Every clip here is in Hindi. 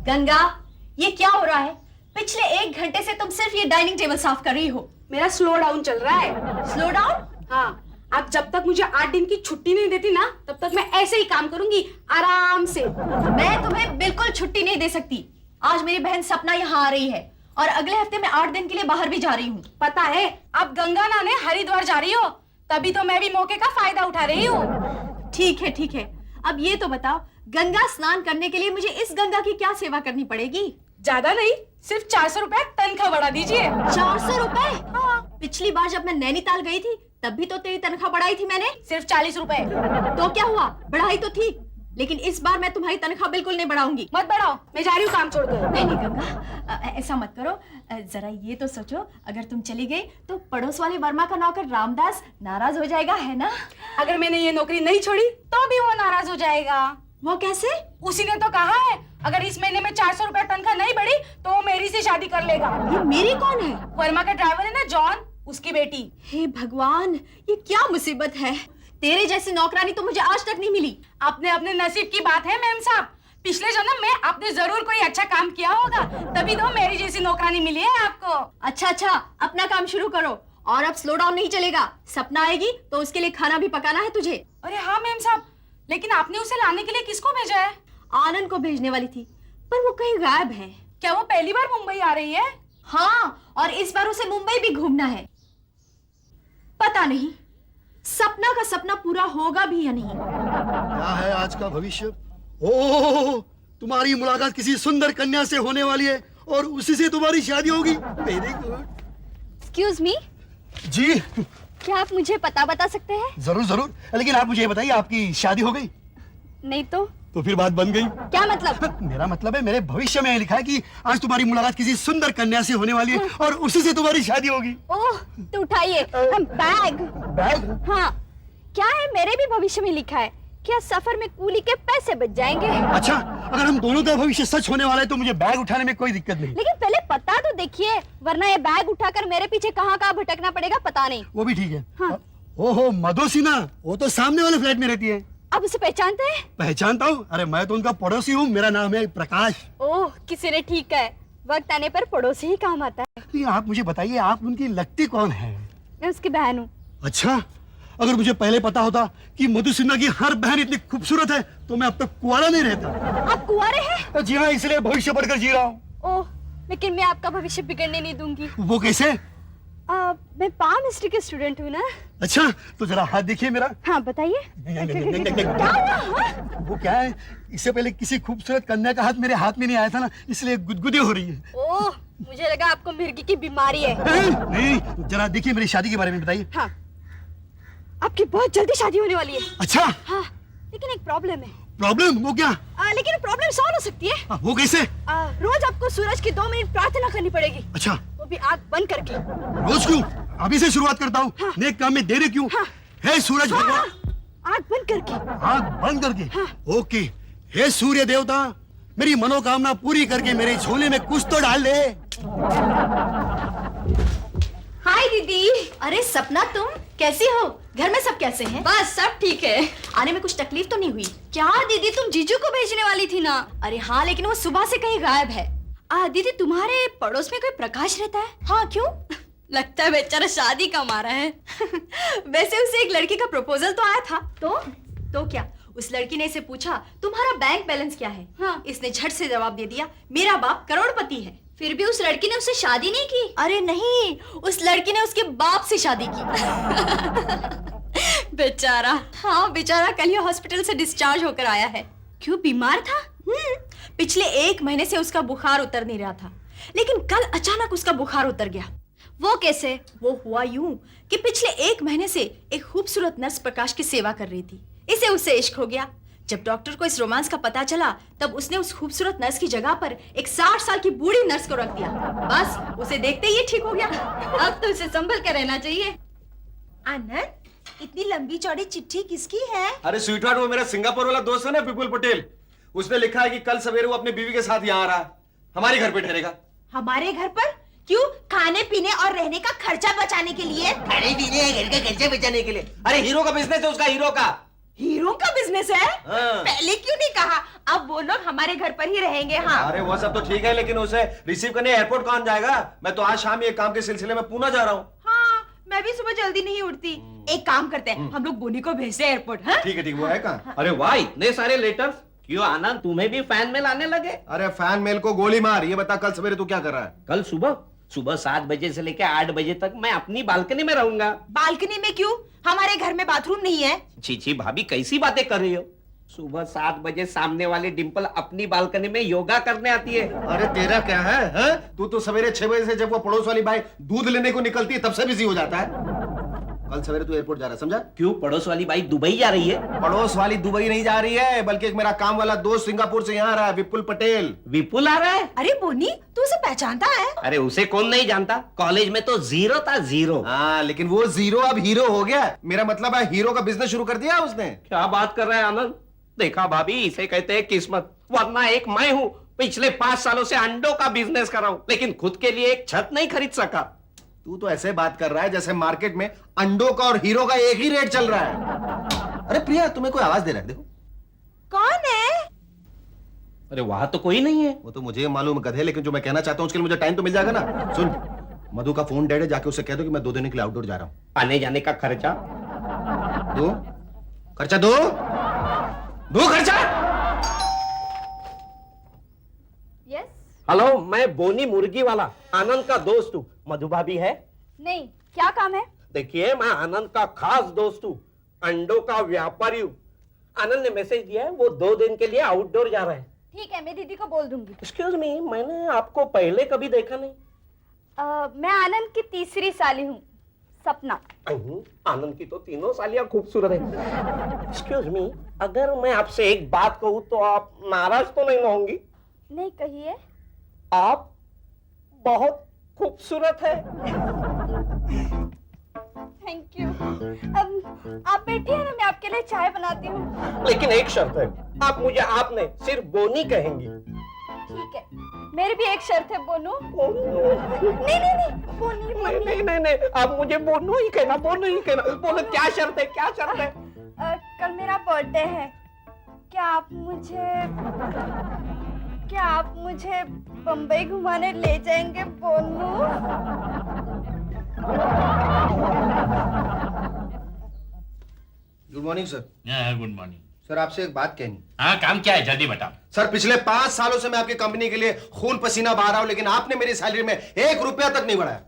गंगा, ये क्या हो रहा है? पिछले 1 घंटे से तुम सिर्फ ये डाइनिंग टेबल साफ कर रही हो। मेरा स्लो डाउन चल रहा है। Slow down? हाँ, आप जब तक मुझे 8 दिन की छुट्टी नहीं देती ना, तब तक मैं ऐसे ही काम करूंगी, आराम से। मैं तुम्हें बिल्कुल छुट्टी नहीं दे सकती। आज मेरी बहन सपना यहाँ आ रही है और अगले हफ्ते मैं 8 दिन के लिए बाहर भी जा रही हूँ। पता है, आप गंगा नहाने हरिद्वार जा रही हो, तभी तो मैं भी मौके का फायदा उठा रही हूँ। ठीक है, ठीक है। अब ये तो बताओ, गंगा स्नान करने के लिए मुझे इस गंगा की क्या सेवा करनी पड़ेगी? ज्यादा नहीं, सिर्फ 400 रुपए तनख्वाह बढ़ा दीजिए। 400 रुपए? हाँ। पिछली बार जब मैं नैनीताल गई थी तब भी तो तेरी तनख्वाह बढ़ाई थी मैंने। सिर्फ 40 रुपए। तो क्या हुआ, बढ़ाई तो थी, लेकिन इस बार मैं तुम्हारी तनख्वाह बिल्कुल नहीं बढ़ाऊंगी। मत बढ़ाओ, मैं जा रही हूँ काम छोड़कर। नहीं नहीं गंगा, ऐसा मत करो। जरा ये तो सोचो, अगर तुम चली गई तो पड़ोस वाले वर्मा का नौकर रामदास नाराज हो जाएगा, है ना? अगर मैंने ये नौकरी नहीं छोड़ी तो भी वो नाराज हो जाएगा। वो कैसे? उसी ने तो कहा है, अगर इस महीने में 400 रुपए तनख्वाह नहीं बढ़ी तो वो मेरी से शादी कर लेगा। ये मेरी कौन है? वर्मा का ड्राइवर है ना, जॉन, उसकी बेटी। हे भगवान, ये क्या मुसीबत है। तेरे जैसी नौकरानी तो मुझे आज तक नहीं मिली। अपने अपने नसीब की बात है मैम साहब। पिछले जन्म में आपने जरूर कोई अच्छा काम किया होगा, तभी तो मेरी जैसी नौकरानी मिली है आपको। अच्छा अच्छा, अपना काम शुरू करो। और अब स्लो डाउन नहीं चलेगा। सपना आएगी तो उसके लिए खाना भी पकाना है तुझे। अरे हाँ मैम साहब, लेकिन आपने उसे लाने के लिए किसको भेजा है? आनंद को भेजने वाली थी, पर वो कहीं गायब है। क्या वो पहली बार मुंबई आ रही है? हाँ, और इस बार उसे मुंबई भी घूमना है। पता नहीं सपना का सपना पूरा होगा भी या नहीं। क्या है आज का भविष्य? ओह, तुम्हारी मुलाकात किसी सुंदर कन्या से होने वाली है और उसी से तुम्हारी शादी होगी। Very good. एक्सक्यूज मी, जी क्या आप मुझे पता बता सकते हैं? जरूर जरूर, लेकिन आप मुझे ये बताइए, आपकी शादी हो गई? नहीं तो फिर बात बन गई। क्या मतलब? मेरा मतलब है, मेरे भविष्य में लिखा है कि आज तुम्हारी मुलाकात किसी सुंदर कन्या से होने वाली है और उसी से तुम्हारी शादी होगी। ओह, तो उठाइए बैग। बैग? हाँ, क्या है, मेरे भी भविष्य में लिखा है, क्या सफर में कूली के पैसे बच जाएंगे। अच्छा, अगर हम दोनों का भविष्य सच होने वाला है तो मुझे बैग उठाने में कोई दिक्कत नहीं। लेकिन पहले पता तो देखिए, वरना ये बैग उठाकर मेरे पीछे कहाँ कहाँ भटकना पड़ेगा पता नहीं। वो भी ठीक है। हाँ। ओहो, मधु सिन्हा, वो तो सामने वाले फ्लैट में रहती है। आप उसे पहचानते हैं? पहचानता हूँ, अरे मैं तो उनका पड़ोसी हूँ, मेरा नाम है प्रकाश। ओह, किसी ने ठीक है, वक्त आने पर पड़ोसी ही काम आता है। आप मुझे बताइए, आप उनकी लगती कौन है? मैं उसकी बहन हूँ। अच्छा, अगर मुझे पहले पता होता कि मधु सिन्हा की हर बहन इतनी खूबसूरत है तो मैं अब तक कुंवारा नहीं रहता। आप कुंवारे हैं? जी हाँ, इसलिए भविष्य बढ़कर जी रहा हूँ। ओह, लेकिन मैं आपका भविष्य बिगड़ने नहीं दूंगी। वो कैसे? मैं पामिस्ट्री के स्टूडेंट हूँ ना। अच्छा, तो जरा हाथ देखिए मेरा। हाँ बताइए। क्या हुआ? वो क्या है, इससे पहले किसी खूबसूरत कन्या का हाथ मेरे हाथ में नहीं आया था ना, इसलिए गुदगुदी हो रही है। ओह, मुझे लगा आपको मिर्गी की बीमारी है। नहीं, जरा देखिए मेरी शादी के बारे में बताइए। हाँ, आपकी बहुत जल्दी शादी होने वाली है। अच्छा। हाँ, लेकिन एक प्रॉब्लम है। प्रॉब्लम? वो क्या? लेकिन प्रॉब्लम सॉल्व हो सकती है। वो कैसे? रोज आपको सूरज की 2 मिनट प्रार्थना करनी पड़ेगी। अच्छा, वो भी आँख बंद करके। रोज क्यों? अभी से शुरुआत करता हूँ। हाँ। नेक काम में देरी क्यों? हाँ। हे सूरज भगवान। आँख बंद करके। आँख बंद करके? हाँ। ओके। हे सूर्य देवता, मेरी मनोकामना पूरी करके मेरे झोले में कुछ तो डाल दे। हाय दीदी। अरे सपना, तुम कैसी हो? घर में सब कैसे हैं? बस सब ठीक है। आने में कुछ तकलीफ तो नहीं हुई? क्या दीदी, तुम जीजू को भेजने वाली थी ना? अरे हाँ, लेकिन वो सुबह से कहीं गायब है। दीदी, तुम्हारे पड़ोस में कोई प्रकाश रहता है? हाँ, क्यों? लगता है बेचारा शादी का मारा है। वैसे उसे एक लड़की का प्रपोजल तो आया था। तो क्या? उस लड़की ने इसे पूछा, तुम्हारा बैंक बैलेंस क्या है? हाँ। इसने झट से जवाब दे दिया, मेरा बाप करोड़पति है। फिर भी उस लड़की ने उससे शादी नहीं की। अरे नहीं, उस लड़की ने उसके बाप से शादी की। बेचारा। हाँ, बेचारा कल ही हॉस्पिटल से डिस्चार्ज होकर आया है। क्यों, बीमार था? पिछले 1 महीने से उसका बुखार उतर नहीं रहा था, लेकिन कल अचानक उसका बुखार उतर गया। वो कैसे? वो हुआ यूं कि पिछले 1 महीने से एक खूबसूरत नर्स प्रकाश की सेवा कर रही थी। इसे उससे इश्क हो गया। जब डॉक्टर को इस रोमांस का पता चला, तब उसने उस खूबसूरत नर्स की जगह पर एक 60 साल की बूढ़ी नर्स को रख दिया। बस उसे देखते ही ठीक हो गया। अब तो उसे संभल कर रहना चाहिए। आनंद, इतनी लंबी चौड़ी चिट्ठी किसकी है? अरे स्वीटहार्ट, वो मेरा सिंगापुर वाला दोस्त है ना, विपुल पटेल। उसने लिखा है कि कल सवेरे वो अपनी बीवी के साथ यहाँ आ रहा है, हमारे घर पे ठहरेगा। हमारे घर पर? क्यों? खाने पीने और रहने का खर्चा बचाने के लिए? खाने पीने घर का खर्चा बचाने के लिए? अरे हीरो का बिजनेस है उसका, हीरो का। हीरो का बिजनेस है? हाँ। पहले क्यों नहीं कहा? अब वो लोग हमारे घर पर ही रहेंगे। हाँ अरे वो सब तो ठीक है, लेकिन उसे रिसीव करने एयरपोर्ट कौन जाएगा? मैं तो आज शाम ये काम के सिलसिले में पूना जा रहा हूँ। हाँ, मैं भी सुबह जल्दी नहीं उठती। एक काम करते हैं, हम लोग बोनी को भेजते हैं एयरपोर्ट। हाँ? ठीक है, वो है कहाँ? अरे वाह, इतने सारे लेटर्स! क्यों आनंद, तुम्हें भी फैन मेल आने लगे? अरे फैन मेल को गोली मार। ये बता कल सवेरे तू क्या कर रहा है? कल सुबह 7 बजे से लेकर 8 बजे तक मैं अपनी बालकनी में रहूंगा। बालकनी में क्यों? हमारे घर में बाथरूम नहीं है। चीची भाभी, कैसी बातें कर रही हो? सुबह 7 बजे सामने वाली डिंपल अपनी बालकनी में योगा करने आती है। अरे तेरा क्या है, हैं? तू तो सवेरे 6 बजे से जब वो पड़ोस वाली बाई दूध लेने को निकलती है तब से बिजी हो जाता है। कल सवेरे तू एयरपोर्ट जा रहा है, समझा? क्यों, पड़ोस वाली बाई दुबई जा रही है? पड़ोस वाली दुबई नहीं जा रही है, बल्कि एक मेरा काम वाला दोस्त सिंगापुर से यहाँ आ रहा है, विपुल पटेल। विपुल आ रहा है? अरे बोनी, तू उसे पहचानता है? अरे उसे कौन नहीं जानता, कॉलेज में तो 0 था, 0। हाँ, लेकिन वो 0 अब हीरो हो गया। मेरा मतलब है हीरो का बिजनेस शुरू कर दिया उसने। क्या बात कर रहा है आनंद? देखा भाभी, इसे कहते हैं किस्मत। वरना एक मैं हूँ, पिछले 5 सालों से अंडों का बिजनेस कर रहा हूँ, लेकिन खुद के लिए एक छत नहीं खरीद सका। तू तो ऐसे बात कर रहा है जैसे मार्केट में अंडों का और हीरो का एक ही रेट चल रहा है। अरे प्रिया, तुम्हें कोई आवाज दे रहा है, देखो। कौन है? अरे वहां तो कोई नहीं है। वो तो मुझे मालूम है गधे, लेकिन जो मैं कहना चाहता हूँ उसके लिए मुझे टाइम तो मिल जाएगा ना। सुन, मधु का फोन डेड है, जाके उससे कह दो कि मैं 2 दिन के लिए आउटडोर जा रहा हूँ। आने जाने का खर्चा दो खर्चा, दो खर्चा। यस? हेलो, मैं बोनी मुर्गी वाला आनंद का दोस्त हूँ। मधु भाभी है? नहीं, क्या काम है? देखिए, मैं आनंद का खास दोस्त हूँ, अंडों का व्यापारी हूँ। आनंद ने मैसेज दिया है, वो 2 दिन के लिए आउटडोर जा रहे हैं। ठीक है, मैं दीदी को बोल दूंगी। एक्सक्यूज मी, मैंने आपको पहले कभी देखा नहीं। मैं आनंद की तीसरी साली हूँ, सपना। आनंद की तो तीनों सालियां खूबसूरत है। एक्सक्यूज मी, अगर मैं आपसे एक बात कहूँ तो आप नाराज तो नहीं होंगी? नहीं, कहिए। आप बहुत खूबसूरत है। Thank you. अब आप बैठिए ना, मैं आपके लिए चाय बनाती हूँ। लेकिन एक शर्त है, आप मुझे आपने सिर्फ बोनी कहेंगी। ठीक है, मेरी भी एक शर्त है, बोनू। नहीं नहीं नहीं, बोनी बोनी। नहीं नहीं नहीं, आप मुझे बोनो ही कहना, बोनो ही कहना। बोलो, क्या शर्त है, क्या शर्त है? कल मेरा बर्थडे है, क्या आप मुझे बम्बई घुमाने ले जाएंगे, Bonu? Good morning sir. Good morning. Sir, आपसे एक बात कहनी। हाँ, काम क्या है, जल्दी बताओ। सर, पिछले 5 सालों से मैं आपकी कंपनी के लिए खून पसीना बहा रहा हूं, लेकिन आपने मेरी सैलरी में 1 रुपया तक नहीं बढ़ाया।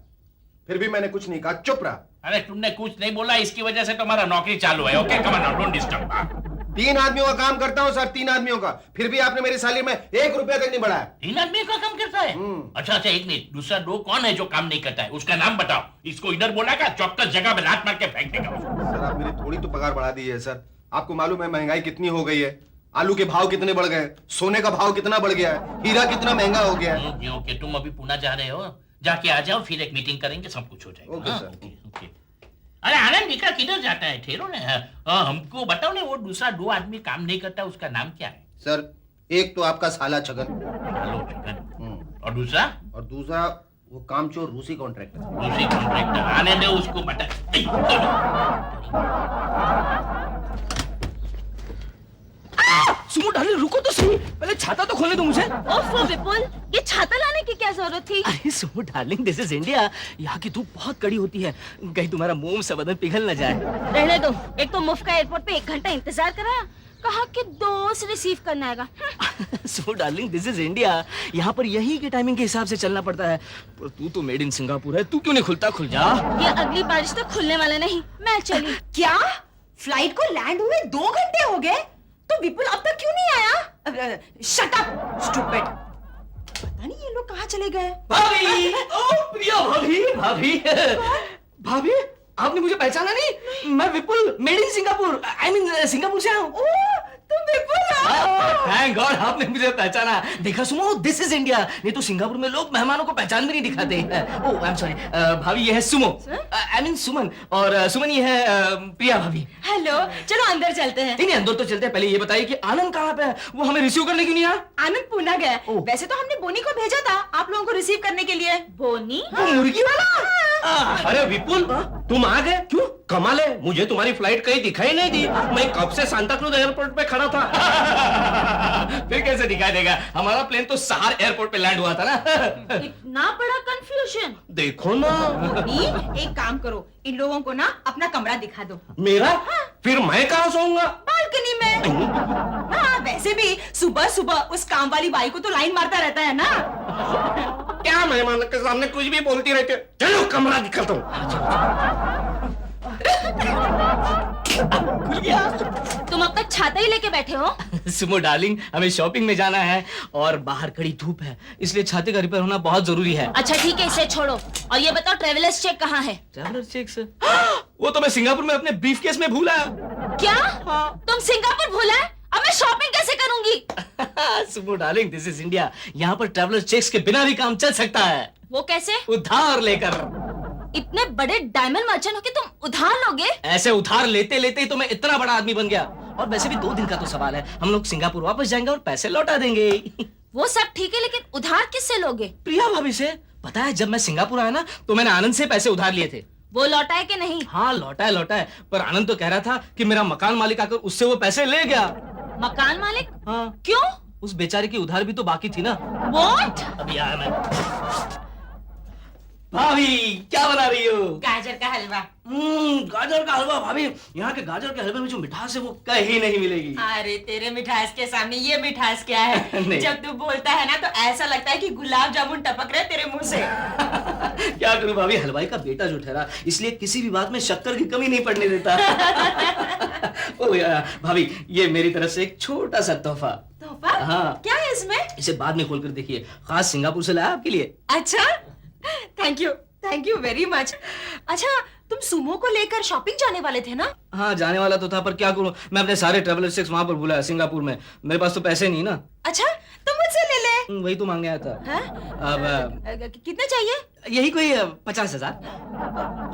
फिर भी मैंने कुछ नहीं कहा, चुप रहा। अरे तुमने कुछ नहीं बोला, इसकी वजह से तुम्हारा नौकरी चालू है। Okay, come on, don't disturb. 3 आदमियों का काम करता हूं सर, 3 आदमियों का, फिर भी आपने मेरी सैलरी में 1 रुपया तक नहीं बढ़ाया। 3 आदमी का काम करता है? अच्छा, एक मिनट, दूसरा 2 कौन है जो काम नहीं करता है? उसका नाम बताओ। इसको इधर बोला का चौक्कस जगह में लात मार के फेंक देगा। सर, आप मेरी थोड़ी तो पगार बढ़ा दी है सर। आपको मालूम है महंगाई कितनी हो गई है, आलू के भाव कितने बढ़ गए, सोने का भाव कितना बढ़ गया है, हीरा कितना महंगा हो गया है। ओके, तुम अभी पुणे जा रहे हो, जाके आ जाओ, फिर एक मीटिंग करेंगे, सब कुछ हो जाएगा। ओके, हाँ, सर। ओके। अरे आनंद, निकला किधर जाता है? ठहरो ना, हमको बताओ ना, वो दूसरा 2 आदमी काम नहीं करता, उसका नाम क्या है? सर, एक तो आपका साला छगन, हेलो छगन, और दूसरा वो कामचोर रूसी कॉन्ट्रैक्टर। दूसरी कॉन्ट्रैक्टर। आने दो उसको, बता। सुमो डार्लिंग, रुको तो सही, पहले छाता तो खोलने दो मुझे। ओफो विपुल, ये छाता लाने की क्या जरूरत थी? अरे Sumo darling, this is India, यहाँ की धूप बहुत कड़ी होती है, कहीं तुम्हारा मोम सा बदन पिघल न जाए। रहने दो, एक तो मुफ्त का एयरपोर्ट पे 1 घंटा इंतजार करा, कहा कि दोस्त रिसीव करना आएगा। Sumo darling, this is India, यहाँ पर यही के टाइमिंग के हिसाब से चलना पड़ता है। पर तू तो मेड इन सिंगापुर है, तू क्यों नहीं खुलता? खुल जा। ये अगली बारिश तक खुलने वाला नहीं, मैं चली। क्या? फ्लाइट को लैंड हुए 2 घंटे हो गए, तो विपुल अब तक क्यों नहीं आया? Shut up stupid. पता नहीं ये लोग कहाँ चले गए। भाभी, ओ प्रिया भाभी, भाभी, आपने मुझे पहचाना नहीं? मैं Vipul, made in Singapore, I mean Singapore से आऊं। तुम विपुल हो? थैंक गॉड आपने मुझे पहचाना। देखा सुमो, दिस इज इंडिया, नहीं तो सिंगापुर में लोग मेहमानों को पहचान भी नहीं दिखाते। ओह आई एम सॉरी। भाभी ये है सुमो, आई मीन सुमन, और सुमन ये है प्रिया भाभी। हेलो, चलो अंदर चलते हैं। नहीं अंदर तो चलते हैं, पहले ये बताइए कि आनंद कहाँ पे है? वो हमें रिसीव करने क्यों नहीं आया? आनंद पुणे गया। वैसे तो हमने बोनी को भेजा था आप लोगों को रिसीव करने के लिए। बोनी? वो मुर्गी वाला? अरे विपुल, तुम आ गए? क्यों? कमाल है, मुझे तुम्हारी फ्लाइट कहीं दिखाई नहीं दी। मैं कब से सांता क्रूज एयरपोर्ट पे खड़ा था। फिर कैसे दिखाई देगा? हमारा प्लेन तो सहार एयरपोर्ट पे लैंड हुआ था ना। इतना बड़ा कंफ्यूजन। देखो ना। भाभी एक काम करो, इन लोगों को ना अपना कमरा दिखा दो। मेरा? फिर मैं कहाँ सोऊंगा? बालकनी में। हाँ वैसे भी सुबह सुबह उस काम वाली बाई को तो लाइन मारता रहता है ना। क्या मेहमान के सामने कुछ भी बोलती रहती है? चलो कमरा दिखाता हूँ। तुम अब तक छाता ही लेके बैठे हो? सुमो डार्लिंग, हमें शॉपिंग में जाना है और बाहर कड़ी धूप है, इसलिए छाते का रिपेयर होना बहुत जरूरी है। अच्छा ठीक है, इसे छोड़ो और ये बताओ ट्रेवलर्स चेक कहाँ है? Traveller cheques? वो तो मैं सिंगापुर में अपने ब्रीफकेस में भूला। क्या? तुम सिंगापुर भूला है? अब मैं शॉपिंग कैसे करूंगी? Sumo darling, this is India. यहाँ पर ट्रैवलर चेक्स के बिना भी काम चल सकता है। वो कैसे? उधार लेकर। इतने बड़े डायमंड मर्चेंट हो के तुम उधार लोगे? ऐसे उधार लेते लेते ही तो मैं इतना बड़ा आदमी बन गया। और वैसे भी 2 दिन का तो सवाल है, हम लोग सिंगापुर वापस जाएंगे और पैसे लौटा देंगे। वो सब ठीक है, लेकिन उधार किससे लोगे? प्रिया भाभी से। पता है जब मैं सिंगापुर आया ना तो मैंने आनंद से पैसे उधार लिए थे। वो लौटा है कि नहीं? हाँ लौटा है, पर आनंद तो कह रहा था कि मेरा मकान मालिक आकर उससे वो पैसे ले गया। मकान मालिक? हाँ। क्यों? उस बेचारे की उधार भी तो बाकी थी ना। What? अभी आया मैं। भाभी क्या बना रही हो? गाजर का हलवा। गाजर का हलवा। भाभी यहाँ के गाजर के हलवे में जो मिठास है वो कहीं नहीं मिलेगी। अरे तेरे मिठास के सामने ये मिठास क्या है? नहीं। जब तू बोलता है ना तो ऐसा लगता है कि गुलाब जामुन टपक रहे तेरे मुंह से। क्या करूं भाभी, हलवाई का बेटा जो ठहरा, इसलिए किसी भी बात में शक्कर की कमी नहीं पड़ने देता। ओ यार भाभी, ये मेरी तरफ से एक छोटा सा तोहफा। तोहफा? हाँ। क्या है इसमें? इसे बाद में खोलकर देखिए, खास सिंगापुर से लाया आपके लिए। अच्छा, थैंक यू वेरी मच। अच्छा, तुम सुमो को लेकर शॉपिंग जाने वाले थे ना? हाँ जाने वाला तो था, पर क्या करूं, मैं अपने सारे ट्रैवलर चेक्स वहां पर भूला है सिंगापुर में। मेरे पास तो पैसे नहीं ना। अच्छा, तुम मुझसे ले ले। वही तो मांगने आया था। हाँ? अब कितने चाहिए? यही कोई 50,000।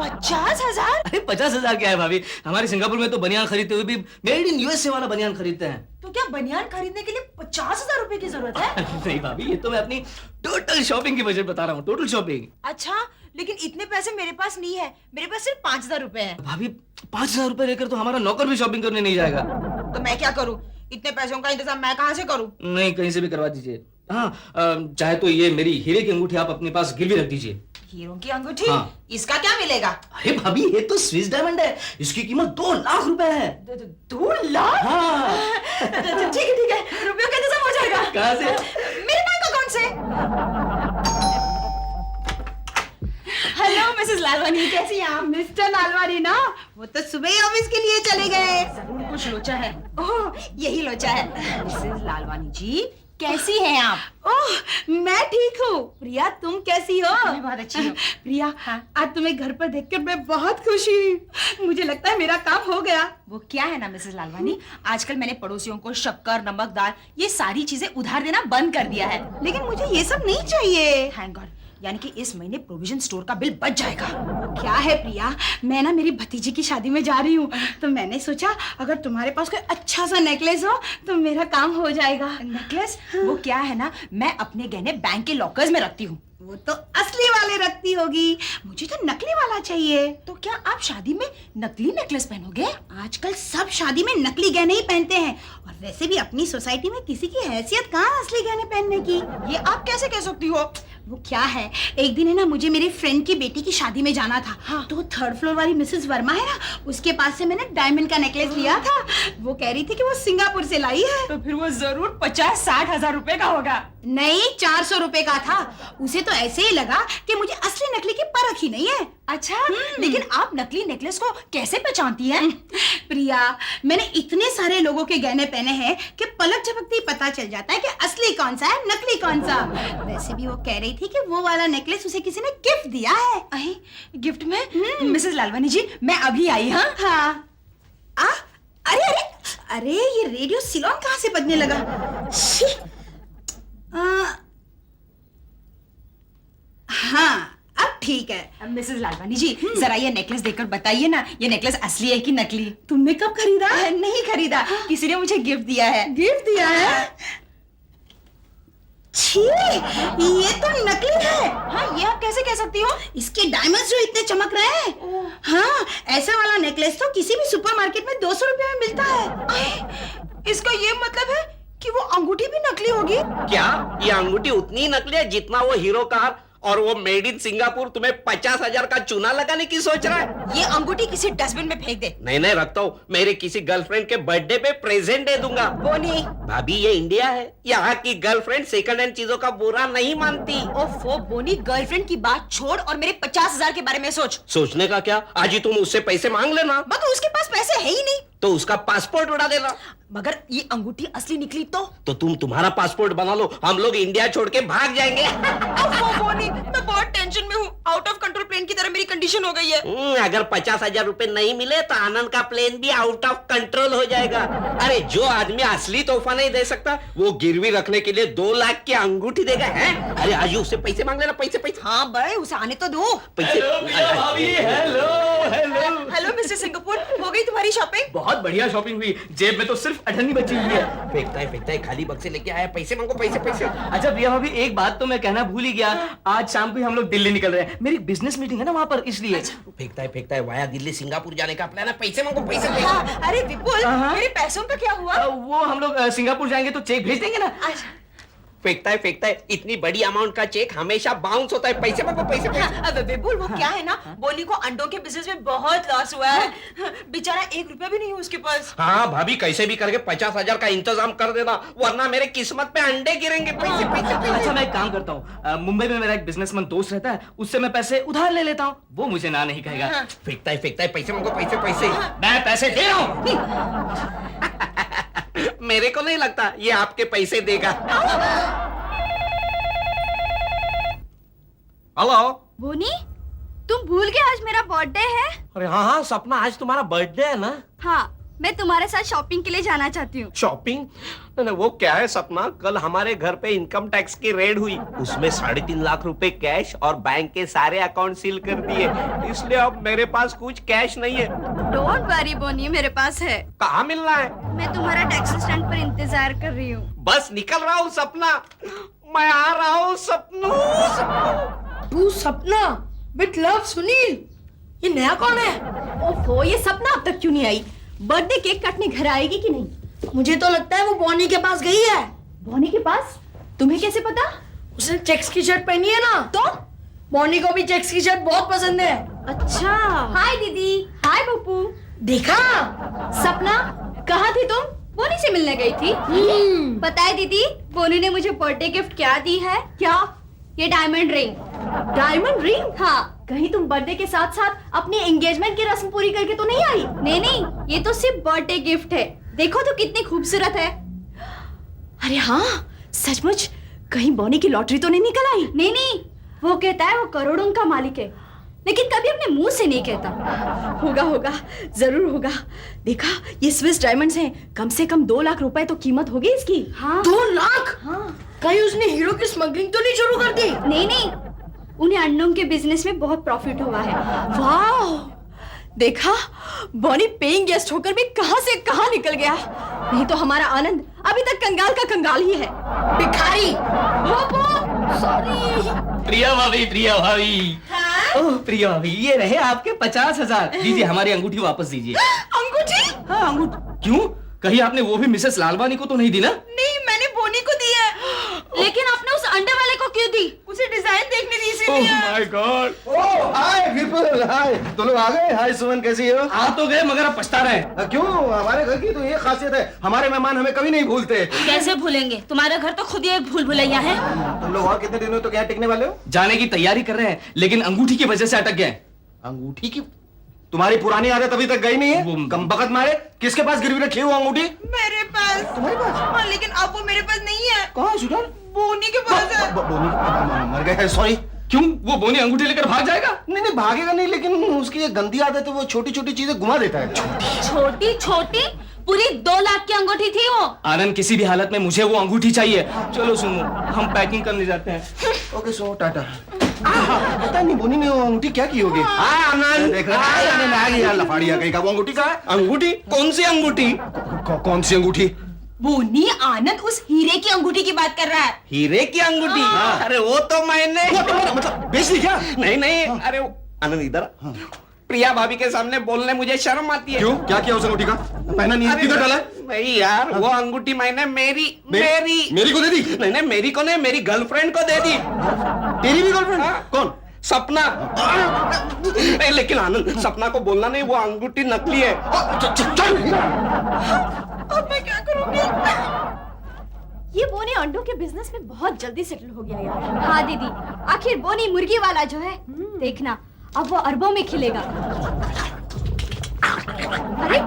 50,000? अरे 50,000 क्या है भाभी, हमारे सिंगापुर में तो बनियान खरीदते हुए भी मेड इन यूएसए वाला बनियान खरीदते हैं। तो क्या बनियान खरीदने के लिए 50,000 रुपए की जरूरत है? नहीं भाभी, ये तो मैं अपनी टोटल शॉपिंग की बजट बता रहा हूँ, टोटल शॉपिंग। अच्छा, लेकिन इतने पैसे मेरे पास नहीं है, मेरे पास सिर्फ 5,000 रुपए है। भाभी 5,000 रुपए लेकर तो हमारा नौकर भी शॉपिंग करने नहीं जाएगा। तो मैं क्या करूं? इतने पैसों का इंतजाम मैं कहां से करूं? नहीं, कहीं से भी करवा दीजिए। हाँ चाहे तो ये मेरी हीरे की अंगूठी आप अपने पास गिरवी रख दीजिए। हीरो की अंगूठी? हाँ। इसका क्या मिलेगा? अरे भाभी, ये तो स्विस डायमंड है, इसकी कीमत 2 लाख रुपए है। 2 लाख? हाँ। ठीक है, रुपयों का इंतजाम हो जाएगा। कहाँ से? मेरे बैंक अकाउंट से। हेलो मिसेस लालवानी, कैसी हैं आप? मिस्टर लालवानी ना, वो तो सुबह ही ऑफिस के लिए चले गए। जरूर कुछ लोचा है। ओह, यही लोचा है। मिसेस लालवानी जी, कैसी हैं आप? ओह मैं ठीक हूँ। प्रिया तुम कैसी हो? मैं बहुत अच्छी हूँ। प्रिया, हाँ? आज तुम्हें घर पर देखकर मैं बहुत खुश हुई। मुझे लगता है मेरा काम हो गया। वो क्या है ना मिसेस लालवानी, आजकल मैंने पड़ोसियों को शक्कर, नमक, दाल ये सारी चीजें उधार देना बंद कर दिया है। लेकिन मुझे ये सब नहीं चाहिए। थैंक गॉड, यानी कि इस महीने प्रोविजन स्टोर का बिल बच जाएगा। क्या है प्रिया, मैं ना मेरी भतीजी की शादी में जा रही हूँ, तो मैंने सोचा अगर तुम्हारे पास कोई अच्छा सा नेकलेस हो तो मेरा काम हो जाएगा। नेकलेस? वो क्या है ना, मैं अपने गहने बैंक के लॉकर्स में रखती हूँ। वो तो असली वाले रखती होगी, मुझे तो नकली वाला चाहिए। तो क्या आप शादी में नकली नेकलेस पहनोगे? आजकल सब शादी में नकली गहने ही पहनते हैं, और वैसे भी अपनी सोसाइटी में किसी की हैसियत कहाँ असली गहने पहनने की। ये आप कैसे कह सकती हो? वो क्या है, एक दिन है ना मुझे मेरी फ्रेंड की बेटी की शादी में जाना था। हाँ। तो 3rd फ्लोर वाली मिसेस वर्मा है ना, उसके पास से मैंने डायमंड का नेकलेस लिया था। वो कह रही थी कि वो सिंगापुर से लाई है। तो फिर वो जरूर 50-60 हजार रुपए का होगा। नहीं, 400 रुपए का था। उसे तो ऐसे ही लगा कि मुझे असली नकली की परख ही नहीं है। अच्छा, लेकिन आप नकली नेकलेस को कैसे पहचानती हैं? प्रिया, मैंने इतने सारे लोगों के गहने पहने हैं कि पलक झपकते ही पता चल जाता है कि असली कौन सा है, नकली कौन सा। वैसे भी वो कह रही थी कि वो वाला नेकलेस उसे किसी ने गिफ्ट दिया है। अरे, गिफ्ट में? मिसेस लालवानी जी, मैं अभी आई। हाँ हाँ। अरे अरे अरे, ये रेडियो सिलोन कहाँ से बजने लगा? छी! हाँ, अब ठीक है। मिसेस लालवानी जी, जरा ये नेकलेस देखकर बताइए ना, ये नेकलेस असली है कि नकली? तुमने कब खरीदा? नहीं खरीदा, किसी ने मुझे गिफ्ट दिया है। गिफ्ट दिया है? छी, ये तो नकली है। हाँ, ये आप कैसे कह सकती हो? इसके डायमंड्स जो इतने चमक रहे हैं। हाँ, ऐसा वाला नेकलेस तो किसी भी सुपरमार्केट में 200 रुपए में मिलता है। इसका ये मतलब है कि वो अंगूठी भी नकली होगी। क्या ये अंगूठी उतनी ही नकली है जितना वो हीरो कार और वो मेड इन सिंगापुर तुम्हें 50,000 का चूना लगाने की सोच रहा है? ये अंगूठी किसी डस्टबिन में फेंक दे। नहीं नहीं, रखता हूँ, मेरे किसी गर्लफ्रेंड के बर्थडे पे प्रेजेंट दे दूंगा। बोनी, भाभी ये इंडिया है, यहाँ की गर्लफ्रेंड सेकंड हैंड चीजों का बुरा नहीं मानती। ओफो बोनी, गर्लफ्रेंड की बात छोड़ और मेरे 50,000 के बारे में सोच। सोचने का क्या, आज ही तुम उससे पैसे मांग लेना। मगर उसके पास पैसे है ही नहीं। तो उसका पासपोर्ट उड़ा देना। मगर ये अंगूठी असली निकली तो तुम्हारा पासपोर्ट बना लो, हम लोग इंडिया छोड़ के भाग जाएंगे। ओफो बोनी, मैं बहुत टेंशन में हूँ। आउट ऑफ कंट्रोल प्लेन की तरह मेरी कंडीशन हो गई है। अगर 50,000 रुपए नहीं मिले तो आनंद का प्लेन भी आउट ऑफ कंट्रोल हो जाएगा। अरे जो आदमी असली तोहफा नहीं दे सकता वो गिरवी रखने के लिए 2 लाख की अंगूठी देगा है? अरे आज उससे पैसे मांग लेना, पैसे पैसे। हाँ भाई, उसे आने तो दो। पैसे। Hello hello. Hello mister Singapore, हो गई तुम्हारी शॉपिंग? बहुत बढ़िया शॉपिंग हुई, जेब में तो सिर्फ 18 बची हुई है। फेंकता है खाली बक्से लेके आया, पैसे मांगो, पैसे पैसे। अच्छा प्रिया भाभी, एक बात तो मैं कहना भूल ही गया, आज शाम को ही हम लोग दिल्ली निकल रहे हैं, मेरी बिजनेस मीटिंग है ना वहाँ पर, इसलिए। फेंकता है वाया दिल्ली सिंगापुर जाने का प्लान है, पैसे मांगो, पैसे पैसे। हाँ, अरे विपुल, हाँ। मेरे पैसों का क्या हुआ? वो हम लोग सिंगापुर जाएंगे तो चेक भेज देंगे ना। फेंकता है इतनी बड़ी अमाउंट का चेक हमेशा बाउंस होता है, पैसे मांगो, पैसे पैसे। अब विपुल, वो क्या है ना, बोनी को अंडों के बिजनेस में बहुत लॉस हुआ है। बेचारा 1 रुपया भी नहीं है उसके पास। हाँ भाभी, कैसे भी करके 50,000 का इंतजाम कर देना, वरना मेरे किस्मत पे अंडे गिरेंगे, पैसे पैसे पैसे। अच्छा मैं एक काम करता हूँ, मुंबई में मेरा एक बिजनेसमैन दोस्त रहता है, उससे मैं पैसे उधार ले लेता हूँ, वो मुझे ना नहीं कहेगा। फेंकता है पैसे मांगो, पैसे पैसे। मैं पैसे दे रहा हूँ। मेरे को नहीं लगता ये आपके पैसे देगा। हेलो बोनी, तुम भूल गए आज मेरा बर्थडे है? अरे हाँ सपना, आज तुम्हारा बर्थडे है ना? हाँ, मैं तुम्हारे साथ शॉपिंग के लिए जाना चाहती हूँ। शॉपिंग? नहीं, वो क्या है सपना, कल हमारे घर पे इनकम टैक्स की रेड हुई, उसमें 3.5 लाख रुपए कैश और बैंक के सारे अकाउंट सील कर दिए, इसलिए अब मेरे पास कुछ कैश नहीं है। डोंट वरी बोनी, मेरे पास है। कहाँ मिलना है? मैं तुम्हारा टैक्सी स्टैंड पर इंतजार कर रही हूँ। बस निकल रहा हूँ सपना, मैं आ रहा हूँ सपनू। तू सपना विद लव सुनील, ये नया कौन है? ओफो, ये सपना अब तक क्यों नहीं आई? बर्थडे केक काटने घर आएगी कि नहीं? मुझे तो लगता है वो बॉनी के पास गई है। बॉनी के पास? तुम्हें कैसे पता? उसने चेक्स की शर्ट पहनी है ना, तो बॉनी को भी चेक्स की शर्ट बहुत पसंद है। अच्छा। हाय दीदी। हाय पप्पू। देखा? सपना, कहाँ थी तुम? बोनी से मिलने गई थी? पता है दीदी, बोनी ने मुझे बर्थडे गिफ्ट क्या दी है? क्या? ये डायमंड रिंग। Diamond ring? हाँ। कहीं तुम बर्थडे के साथ साथ अपनी एंगेजमेंट की रस्म पूरी करके तो नहीं आई? नहीं नहीं, ये तो सिर्फ बर्थडे गिफ्ट है। देखो तो कितनी खूबसूरत है। अरे हाँ, सचमुच कहीं बॉनी की लॉटरी तो नहीं निकल आई? नहीं नहीं, वो कहता है वो करोड़ों का मालिक है, लेकिन कभी अपने मुंह से नहीं कहता। होगा होगा, जरूर होगा। देखा, ये स्विस डायमंड्स हैं, कम से कम 2 लाख रुपए तो कीमत होगी इसकी। हाँ। 2 लाख? हाँ। कहीं उसने हीरो की स्मगलिंग तो नहीं शुरू कर दी? नहीं नहीं, उन्हें अंडों के बिजनेस में बहुत प्रॉफिट हुआ है। वाह, देखा, बॉनी पेइंग गेस्ट होकर भी कहां से कहां निकल गया। नहीं तो हमारा आनंद अभी तक कंगाल का कंगाल ही है। भिखारी। सॉरी। प्रिया भाभी। ओह प्रिया भाभी, ये रहे आपके 50,000। दीजिए, हमारी अंगूठी वापस दीजिए। अंगूठी? हाँ अंगूठी। क्यों, कहीं आपने वो भी मिसेस लालवानी को तो नहीं दी ना? नहीं, मैंने बोनी को दी है। लेकिन आपने उस अंडे वाले को क्यों दी? उसे डिजाइन देखने दी ओह इसीलिए। My god. Oh hi Vipul, hi. तो लोग आ गए? हाय सुमन, कैसी हो? आ तो गए मगर अब पछता रहे हैं। क्यों? हमारे घर की तो ये खासियत है, हमारे मेहमान हमें कभी नहीं भूलते। कैसे भूलेंगे? तुम्हारा घर तो खुद ही एक भूल भुलैया है। तुम लोग और कितने दिनों तो क्या टिकने वाले हो? जाने की तैयारी कर रहे हैं, लेकिन अंगूठी की वजह से अटक गए। अंगूठी की? तुम्हारी पुरानी आदत अभी तक गई नहीं है? कम बखत मारे, किसके पास गिरवी रखी हो अंगूठी? मेरे पास। तुम्हारे पास? हाँ, लेकिन अब वो मेरे पास नहीं है। कहाँ सुधार? बोनी के पास है। मर गए हैं, सॉरी। क्यों, वो बोनी अंगूठी लेकर भाग जाएगा? नहीं नहीं, भागेगा नहीं, लेकिन उसकी ये गंदी आदत है, वो छोटी छोटी चीजें घुमा देता है। छोटी छोटी? पूरी 2 लाख की अंगूठी थी वो। आनंद, किसी भी हालत में मुझे वो अंगूठी चाहिए। चलो सुनो, हम पैकिंग करने जाते हैं। Okay so Tata. पता नहीं बोनी ने वो अंगूठी क्या की होगी। आनंद देख रहा है, आनंद आ गया, लफाड़िया कहीं का। वो अंगूठी कहाँ है? अंगूठी? कौन सी अंगूठी? कौन सी अंगूठी? बोनी, आनंद उस हीरे की अंगूठी की बात कर रहा है। हीरे की अंगूठी? अरे वो तो मैंने मतलब बेच दी क्या? नहीं नहीं, अरे आनंद इधर। प्रिया भाभी के सामने बोलने मुझे शर्म आती है। क्यों? क्या किया उस अंगूठी का? पहना नहीं, अरे किधर डाला? नहीं यार, वो अंगूठी मैंने मेरी को दे दी? नहीं, मेरी को नहीं, मेरी गर्लफ्रेंड को दे दी। तेरी भी गर्लफ्रेंड? कौन? सपना। लेकिन आनंद, सपना को बोलना नहीं, वो अंगूठी नकली है। अब मैं क्या करूंगी? ये बोनी अंडों के बिजनेस में बहुत जल्दी सेटल हो गया यार। हाँ दीदी, आखिर बोनी मुर्गी वाला जो है, देखना अब वो अरबों में खिलेगा। अरे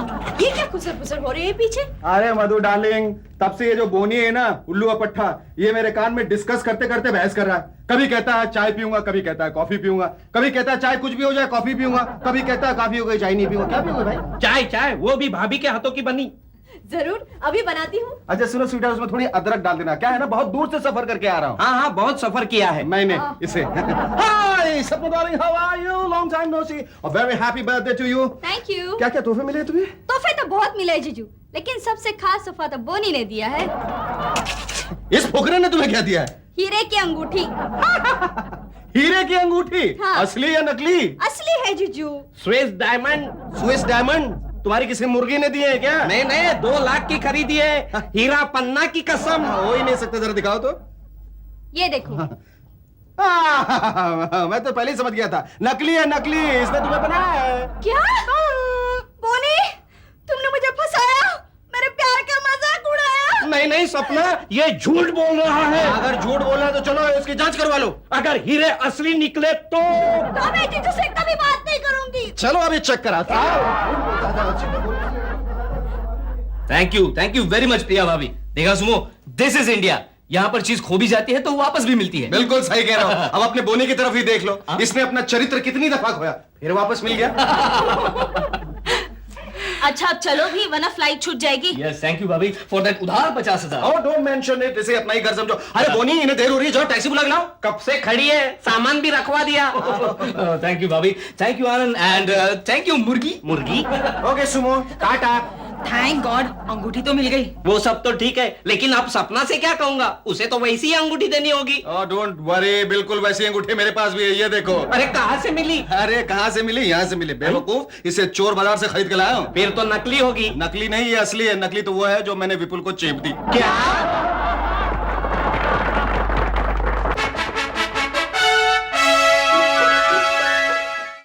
ये क्या खुसर पुसर हो रही है पीछे? अरे मधु डार्लिंग, तब से ये जो बोनी है ना, उल्लू का पट्टा, ये मेरे कान में डिस्कस करते करते बहस कर रहा है। कभी कहता है चाय पीऊंगा, कभी कहता है कॉफी पीऊंगा, कभी कहता है चाय कुछ भी हो जाए कॉफी पीऊंगा, कभी कहता है कॉफी हो गई चाय नहीं पीऊंगा। क्या पीऊंगा भाई? चाय, वो भी भाभी के हाथों की बनी। जरूर, अभी बनाती हूँ। अच्छा सुनो स्वीटर, उसमें थोड़ी अदरक डाल देना। क्या है ना, बहुत दूर से सफर करके आ रहा हूँ। हाँ, बहुत सफर किया है मैंने इसे। Hi Sapna darling, how are you? Long time no see. A very happy birthday to you. Thank you. क्या क्या तोहफे मिले तुम्हें? तोहफे तो बहुत मिले जीजू, लेकिन सबसे खास तोहफा तो बोनी ने दिया है। इस फुकरे ने तुम्हें क्या दिया है? हीरे की अंगूठी। हीरे की अंगूठी? हाँ। असली या नकली? असली है जीजू। Swiss diamond. Swiss diamond? तुम्हारी किसी मुर्गी ने दिए हैं क्या? नहीं, 2 लाख की खरीदी है, हीरा पन्ना की कसम। हो ही नहीं सकता, जरा दिखाओ तो। ये देखो। मैं तो पहले ही समझ गया था, नकली है नकली, इसने तुम्हें बनाया है। क्या? बोनी, तुमने मुझे फंसाया, मेरे प्यार का मजाक उड़ाया। नहीं सपना, ये झूठ बोल रहा है। अगर झूठ बोल रहा है तो चलो इसकी जांच करवा लो। अगर हीरे असली निकले तो मैं जीजू से कभी बात नहीं करूंगी। चलो अभी चेक कराता हूं। थैंक यू वेरी मच प्रिया भाभी। देखा सुमो, दिस इज इंडिया। यहाँ पर चीज खो भी जाती है तो वापस भी मिलती है। बिल्कुल सही कह रहा हूं। अब अपने बोनी की तरफ ही देख लो, इसने अपना चरित्र कितनी दफा खोया, फिर वापस मिल गया। अच्छा अब चलो भी, वरना फ्लाइट छूट जाएगी। यस थैंक यू भाभी फॉर दैट उधार 50,000। Oh, don't mention it, इसे अपना ही घर समझो। अरे बोनी, इन्हें देर हो रही है, जाओ टैक्सी बुला के लाओ। कब से खड़ी है, सामान भी रखवा दिया। थैंक यू भाभी, thank you Anand, and thank you मुर्गी। Okay Sumo, tata. Thank god, अंगूठी तो मिल गई। वो सब तो ठीक है, लेकिन अब सपना से क्या कहूंगा? उसे तो वैसी ही अंगूठी देनी होगी। डोंट वरी, बिल्कुल वैसी अंगूठी मेरे पास भी है, ये देखो। अरे कहाँ से मिली? अरे कहाँ से मिली? यहाँ से मिली बेवकूफ, इसे चोर बाजार से खरीद के लाया हूँ। फिर तो नकली होगी। नकली नहीं, ये असली है। नकली तो वो है जो मैंने विपुल को चेप दी। क्या?